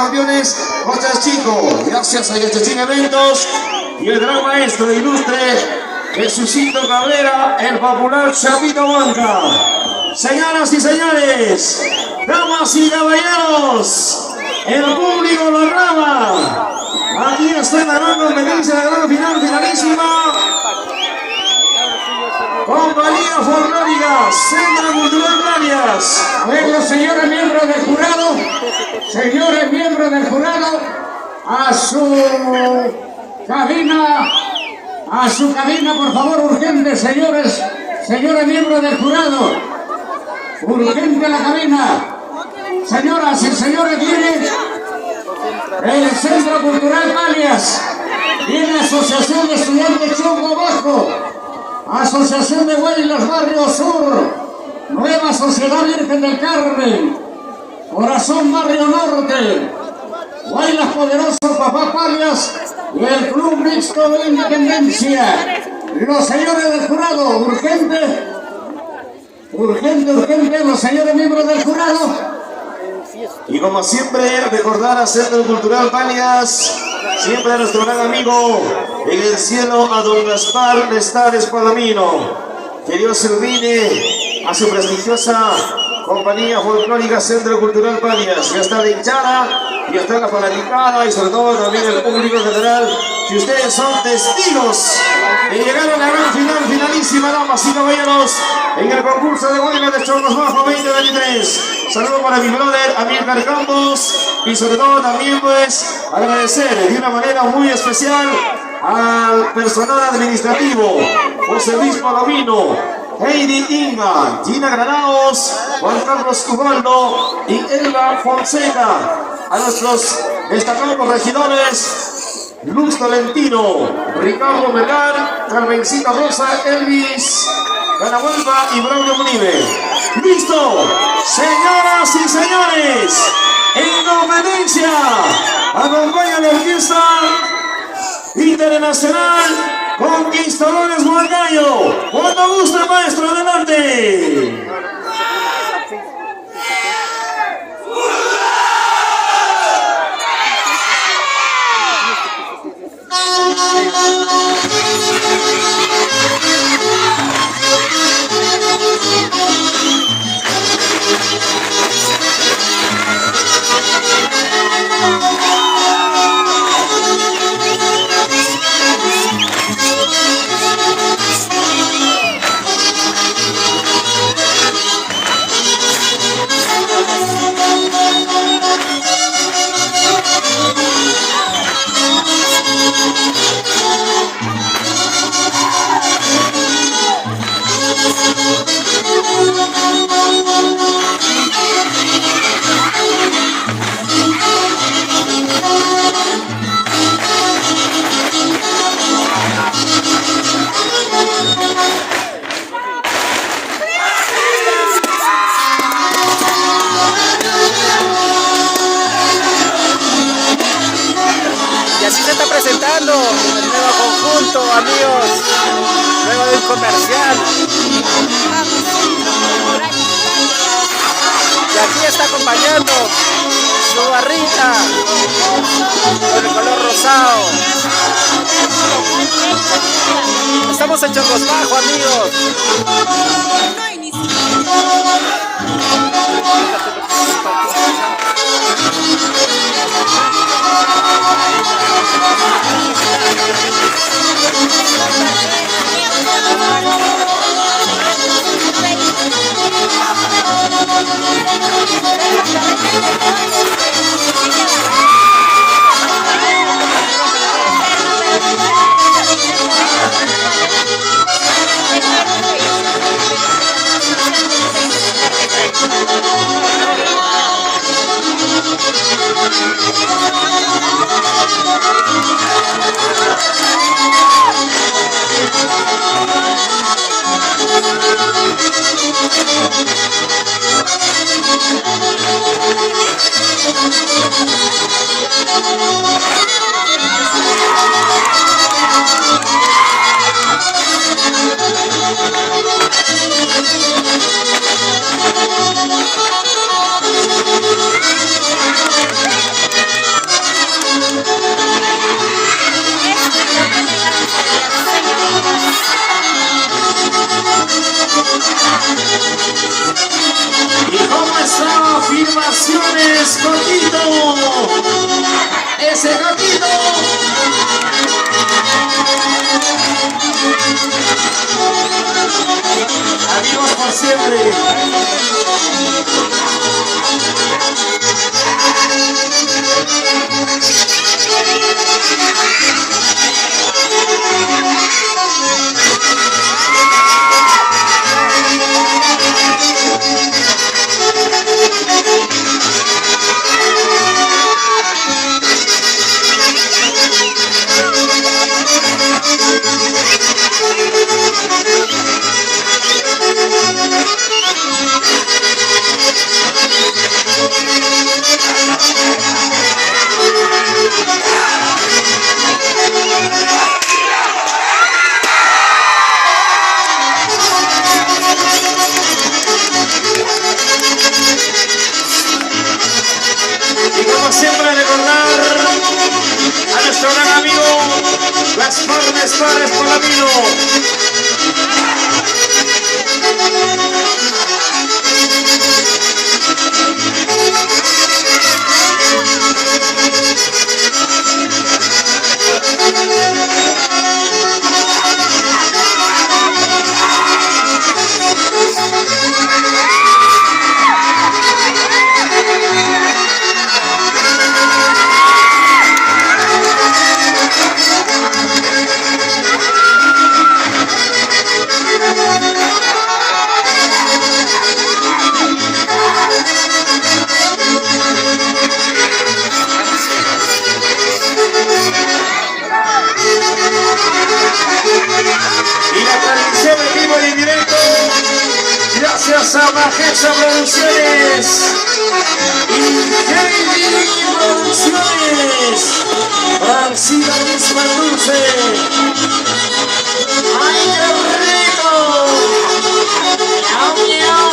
campeones, Cochas Chico, gracias a Yachachín Eventos y el gran maestro ilustre Jesucito Cabrera, el popular Chapito Banca. Señoras y señores, damas y caballeros, el público lo rama. Aquí está la gran competencia, la gran final, finalísima. Compañía Folclórica, Centro Cultural Playas. A ver, los señores miembros del jurado, a su cabina, por favor, urgente, señores miembros del jurado, urgente la cabina. Señoras y señores, viene el Centro Cultural Palias, viene Asociación de Estudiantes Chongo Bajo, Asociación de Huaylas Barrio Sur, Nueva Sociedad Virgen del Carmen, Corazón Barrio Norte, Huaylas Poderoso Papá Palias y el Club Mixto de Independencia. Los señores del jurado, urgente, los señores miembros del jurado. Y como siempre, recordar a Centro Cultural Palias, siempre a nuestro gran amigo en el cielo, a don Gaspar Lestares Palomino. Que Dios ilumine a su prestigiosa compañía folclórica Centro Cultural Palias. Ya está la hinchada, ya está la fanaticada y sobre todo también el público general, que ustedes son testigos de llegar a la gran final, finalísima, damas y caballeros, en el concurso de Huaylas de Chongos Bajo 2023. Saludos para mi brother Amílcar Campos y sobre todo también pues agradecer de una manera muy especial al personal administrativo, José Luis Palomino, Heidi Inga, Gina Granados, Juan Carlos Ubaldo y Elba Fonseca, a nuestros destacados regidores Luz Tolentino, Ricardo Melgar, Carmencita Rosa, Elvis Canahuelva y Braulio Munive. ¡Listo! Señoras y señores, en competencia acompaña la orquesta internacional Conquistadores Huancayo. Cuando guste, maestro, adelante. Y así se está presentando el nuevo conjunto, amigos, luego de un comercial. Y aquí está acompañando su barrita con el color rosado. Estamos en Chongos Bajo, amigos. Producciones, Coquito. Ese Coquito. Amigos por siempre. Y como siempre recordar a nuestro gran amigo Gaspar Nestares Palamino. Y la transmisión en vivo y en directo, gracias a Majesa Producciones y Heidi Producciones, Francina Misma Dulce. ¡Ay, qué rico! ¡Miau, miau!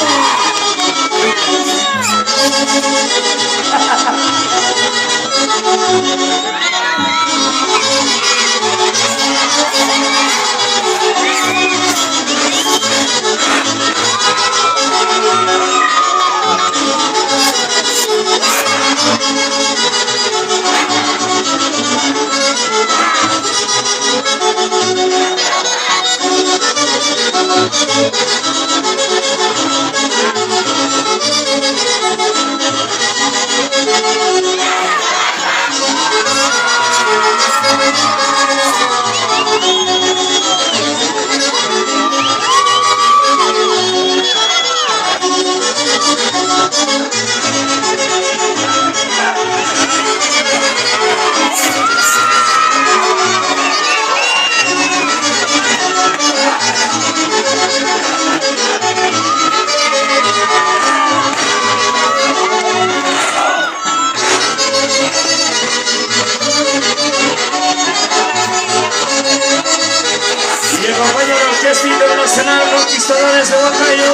Internacional Conquistadores de Huancayo,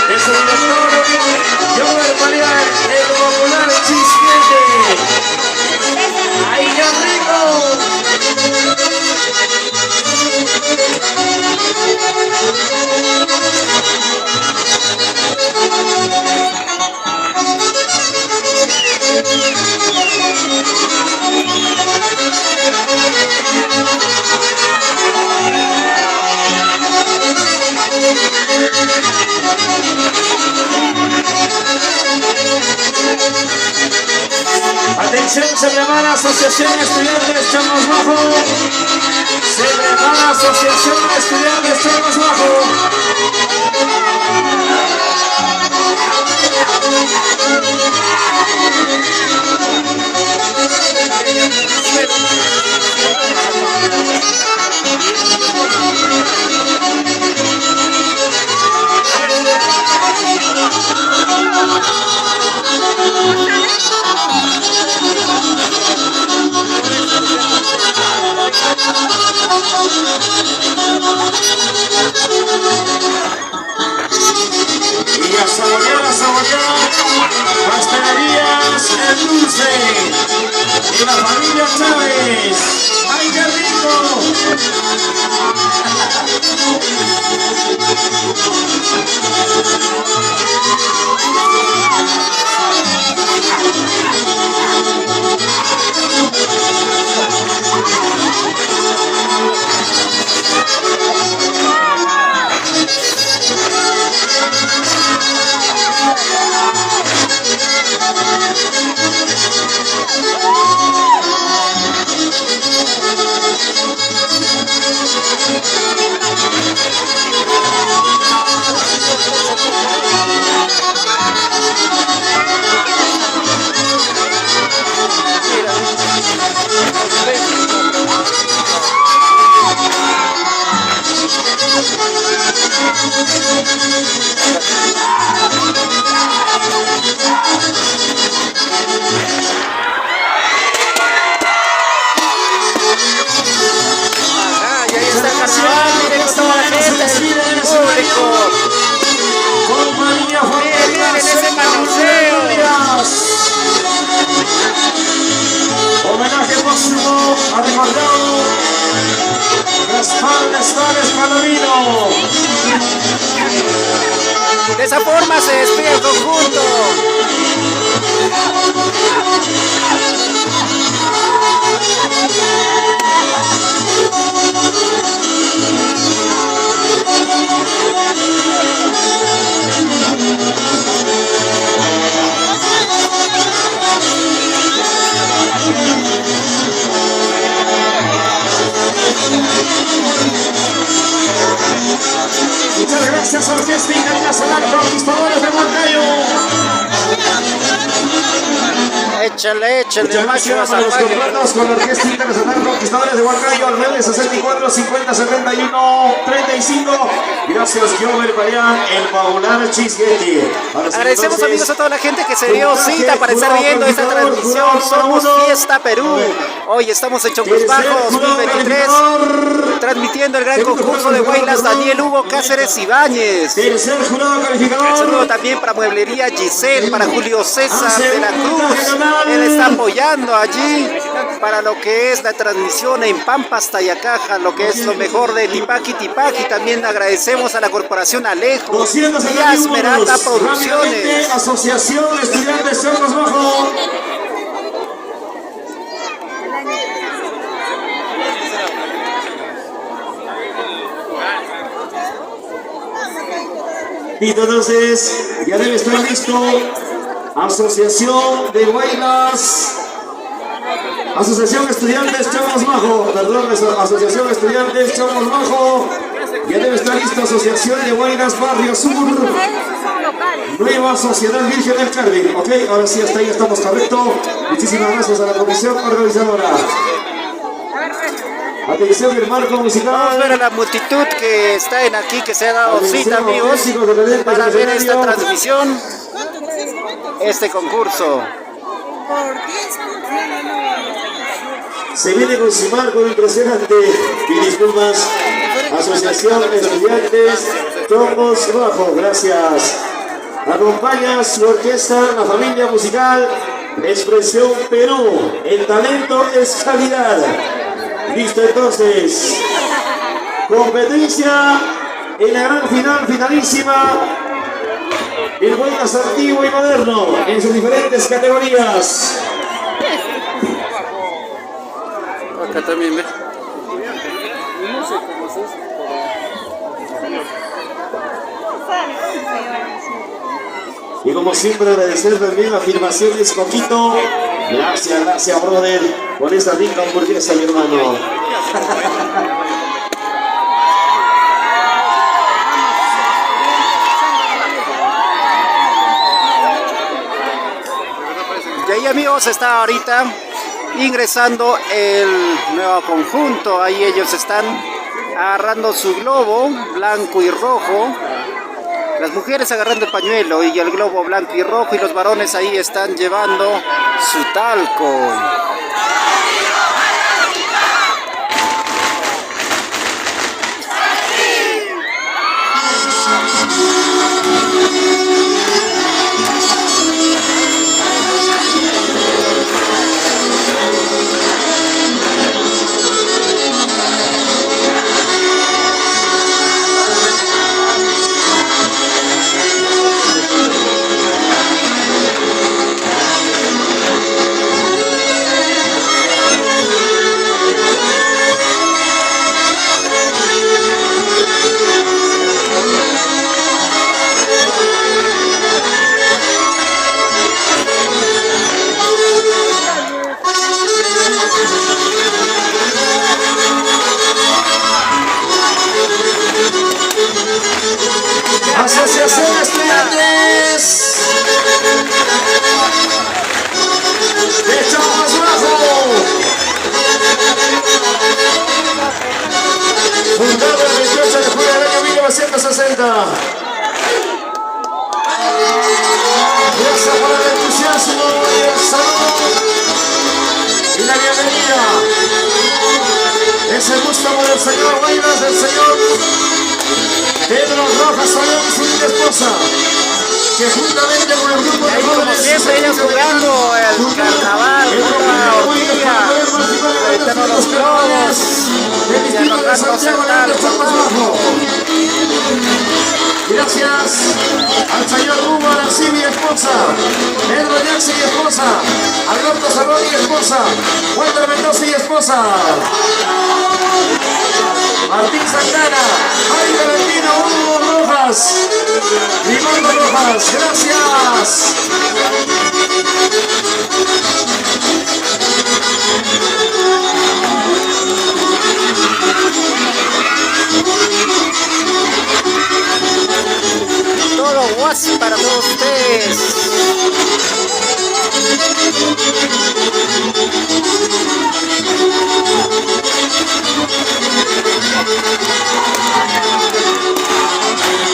de su director, Jover Paliar, el popular existente. ¡Ay, qué rico! Atención, se prepara Asociación Estudiantes Chamos Bajo. Se prepara Asociación Estudiantes Chamos Bajo. Y a saborear, pastelerías El Dulce y la familia Chávez. ¡Ay, qué rico! esa forma se despide el conjunto. Muchas gracias, Orquesta Internacional Conquistadores de Huancayo. Échale, Muchas gracias a los contratos con la Orquesta Internacional Conquistadores de Huancayo al 964 50 71 35. Gracias, Jover Marián, el Paular Chisgueti. Agradecemos, amigos, a toda la gente que se dio cita para estar viendo esta transmisión. Somos Fiesta Perú. Hoy estamos en Chongos Bajos 2023, transmitiendo el gran concurso de Huaylas Daniel Hugo Cáceres Ibáñez. Tercer jurado calificador. Un saludo también para Mueblería Giselle, para Julio César de la Cruz. Él está apoyando allí para lo que es la transmisión en Pampas, Tayacaja, lo que es lo mejor de Tipaqui Tipaqui. También agradecemos a la corporación Alejo y a Esmeralda Producciones. Asociación Estudiantes Chongos Bajos. Y entonces ya debe estar listo. Asociación de Huaylas. Asociación Estudiantes Chongos Bajo. Perdón, Asociación Estudiantes Chongos Bajo. Ya debe estar listo. Asociación de Huaylas Barrio Sur. Nueva Sociedad Virgen del Carmen. Ok, ahora sí, hasta ahí estamos correcto. Muchísimas gracias a la comisión organizadora. Atención del marco musical. Vamos a ver a la multitud que está en aquí, que se ha dado cita, amigos, para ver esta transmisión, este concurso. Se viene con su marco impresionante. Y disculpas, Asociación de Estudiantes Chongos Bajo. Gracias. Acompaña su orquesta, la familia musical Expresión Perú. El talento es calidad. Listo, entonces. Competencia en la gran final, finalísima. El Huaylas antiguo y moderno en sus diferentes categorías. Acá también, ¿ves? Y como siempre agradecer también afirmaciones Coquito. Gracias, brother, por esa rica hamburguesa, mi hermano. Y ahí, amigos, está ahorita ingresando el nuevo conjunto. Ahí ellos están agarrando su globo blanco y rojo. Las mujeres agarrando el pañuelo y el globo blanco y rojo, y los varones ahí están llevando su talco. Asociación Estudiantes de Chongos Bajo, fundado el 28 de julio del año 1960. Gracias por el entusiasmo y el saludo y la bienvenida. Es el gusto por el señor Huaylas, del señor Pedro Rojas Solón y su linda esposa, que juntamente con el grupo de como siempre, ellos jugando el carnaval, una horquilla, aventando los globos y arrojando el talco. Gracias al esposa, Alberto Salón y esposa, Walter Mendoza y esposa, Martín Santana, Jaime Valentino, Hugo Rojas, Ricardo Rojas, gracias. Todo guas para todos ustedes.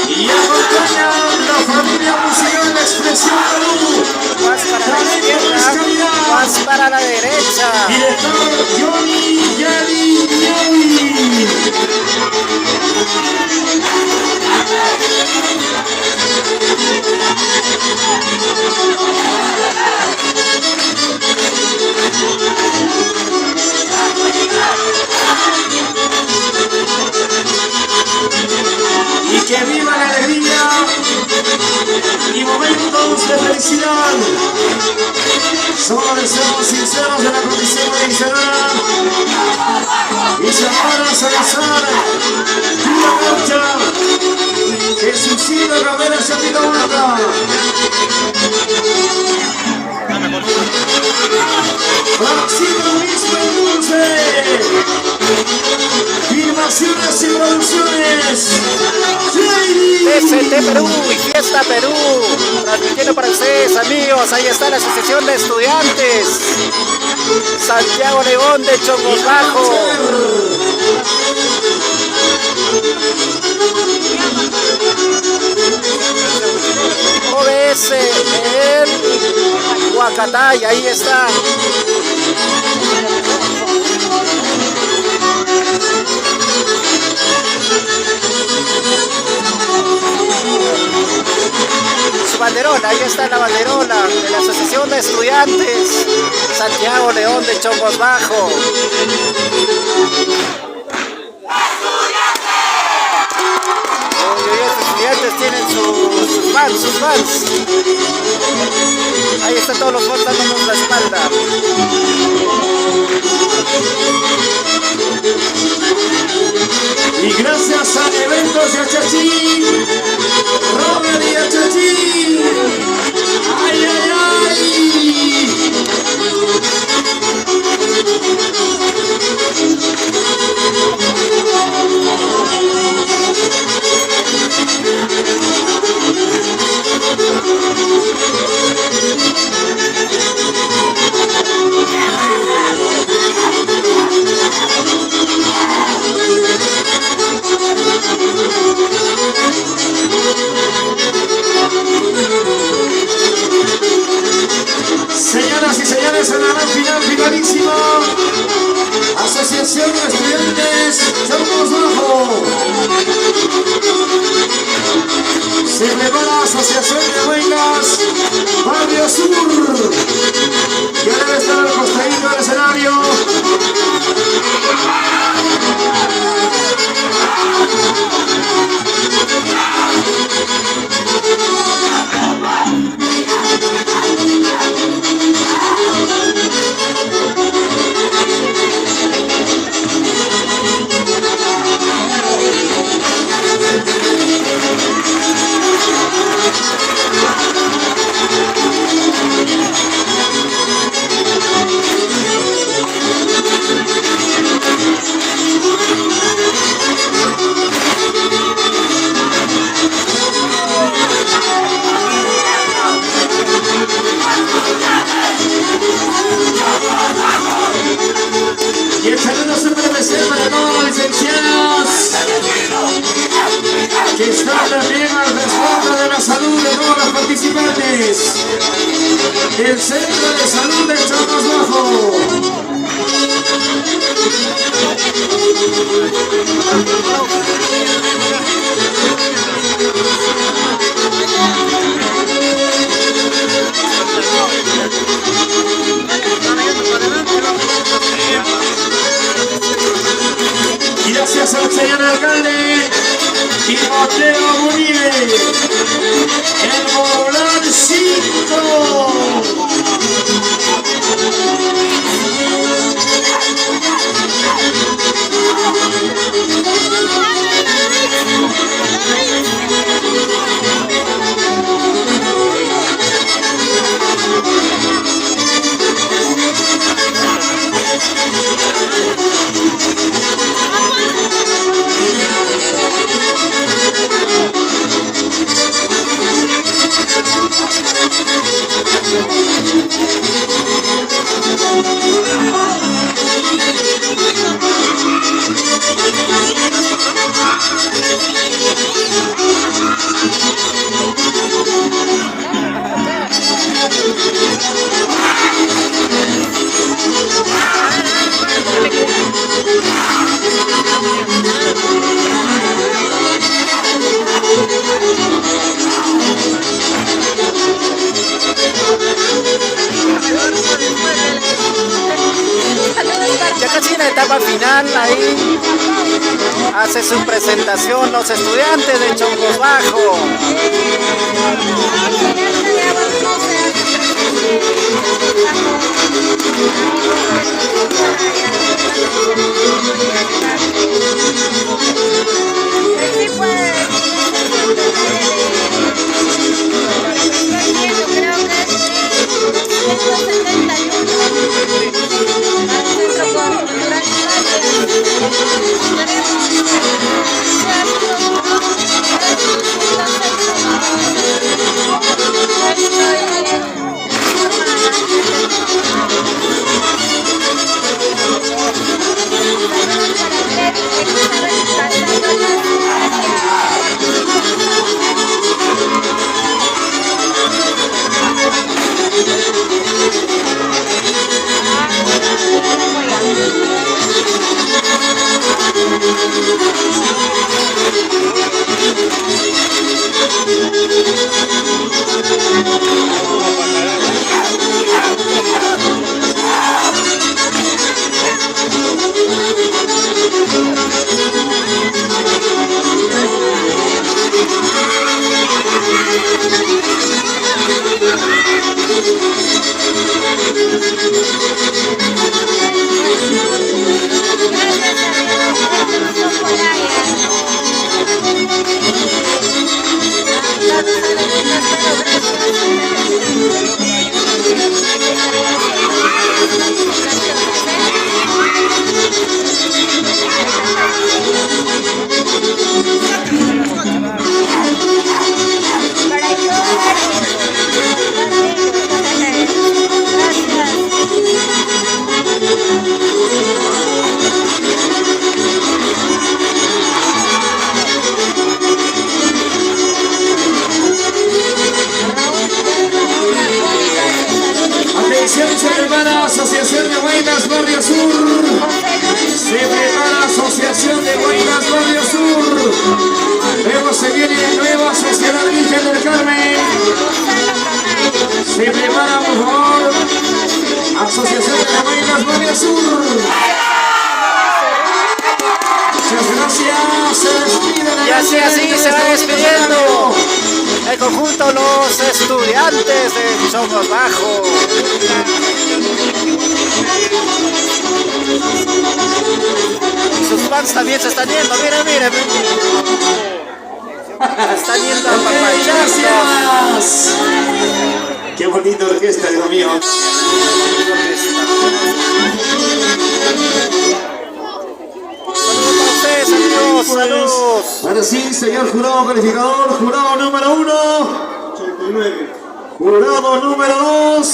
Y acompaña la familia musical Expresión Perú. Guas para la izquierda, guas para la derecha. Director Johnny Yali Yawi. Y que viva la alegría y momentos de felicidad. Somos deseos sinceros de la Comisión Organizadora y Samara Salazar, Tula Marcha, Jesucito Ramera Chapita Huerta, Francisco Luis Dulce, Filmaciones y Producciones, TCT Perú y Fiesta Perú, transmitiendo para ustedes, amigos. Ahí está la Asociación de Estudiantes Santiago León de Chongos Bajo. OBS en Huacatay, ahí está. Su banderola, ahí está la banderola de la Asociación de Estudiantes Santiago León de Chongos Bajo. Estos estudiantes tienen sus fans. Ahí están todos los fans dándonos la espalda. Y gracias a Eventos de Achachí, Robert y Achachí. ¡Ay, ay, ay! Señoras y señores, en la gran final, finalísima, Asociación de Estudiantes Chongos Bajo. Se prepara Asociación de Huelgas Barrio Sur. Ya debe estar al costadito del escenario. Y el saludo súper especial para todos los licenciados que están también al resguardo de la salud de todos los participantes del Centro de Salud de Chongos Bajo. Y gracias al señor alcalde Timoteo Munive, el Poblancito. etapa final, ahí hace su presentación los estudiantes de Chongos Bajo. Se prepara Asociación de Guaynas Barrio Sur. Se prepara Asociación de Guaynas Barrio Sur. Luego se viene nueva Sociedad Virgen del Carmen. Se prepara, por favor, Asociación de Guaynas Barrio Sur. Muchas gracias. Se despiden. Y así se va despidiendo el conjunto los estudiantes de Chongos Bajo. Y sus fans también se están yendo, miren. Se están yendo a Gracias. Qué bonita orquesta, Dios mío. Saludos. Ahora sí, señor jurado calificador, jurado número 1. 89. Jurado número 2.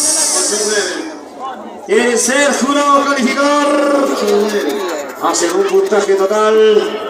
Tercer jurado calificador. Hacen un puntaje total